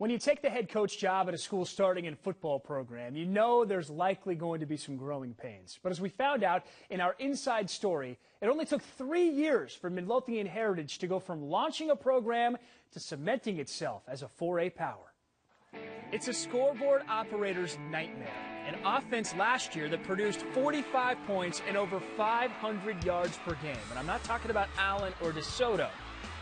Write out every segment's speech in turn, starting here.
When you take the head coach job at a school starting in football program, you know there's likely going to be some growing pains. But as we found out in our inside story, it only took 3 years for Midlothian Heritage to go from launching a program to cementing itself as a 4A power. It's a scoreboard operator's nightmare. An offense last year that produced 45 points and over 500 yards per game. And I'm not talking about Allen or DeSoto.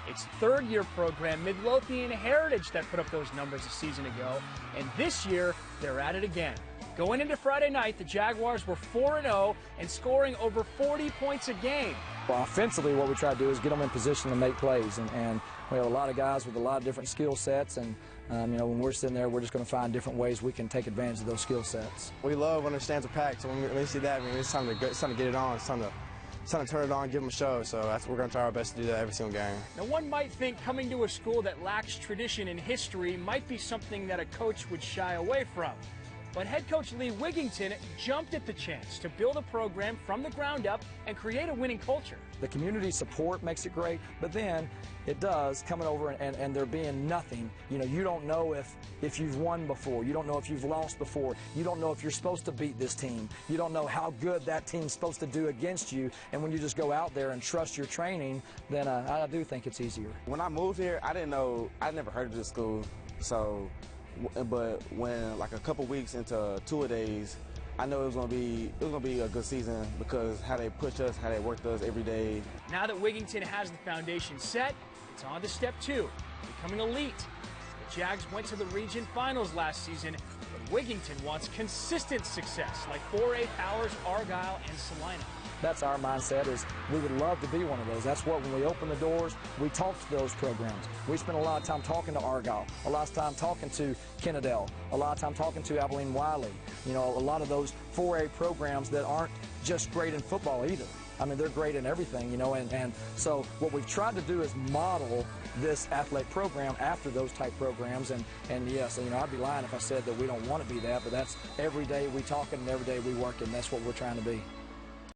It's third-year program, Midlothian Heritage, that put up those numbers a season ago. And this year, they're at it again. Going into Friday night, the Jaguars were 4-0 and scoring over 40 points a game. Well, offensively, what we try to do is get them in position to make plays. And we have a lot of guys with a lot of different skill sets. And, when we're sitting there, we're just going to find different ways we can take advantage of those skill sets. We love when the stands are packed. So when we see that, it's time to get it on. It's time to turn it on, give them a show. So we're going to try our best to do that every single game. Now, one might think coming to a school that lacks tradition and history might be something that a coach would shy away from. But head coach Lee Wigington jumped at the chance to build a program from the ground up and create a winning culture. The community support makes it great, but then it does coming over and there being nothing. You don't know if you've won before. You don't know if you've lost before. You don't know if you're supposed to beat this team. You don't know how good that team's supposed to do against you. And when you just go out there and trust your training, then I do think it's easier. When I moved here, I didn't know, I'd never heard of this school. But when like a couple weeks into two-a-days, I know it was gonna be a good season because how they pushed us, how they worked us every day. Now that Wigington has the foundation set, it's on to step 2, becoming elite. The Jags went to the region finals last season, but Wigington wants consistent success like 4A powers Argyle and Salina. That's our mindset, is we would love to be one of those. That's what, when we open the doors, we talk to those programs. We spend a lot of time talking to Argyle, a lot of time talking to Kennedale, a lot of time talking to Abilene Wiley. A lot of those 4A programs that aren't just great in football either. They're great in everything, and so what we've tried to do is model this athletic program after those type programs, and yes, I'd be lying if I said that we don't want to be that, but that's every day we talking and every day we working. That's what we're trying to be.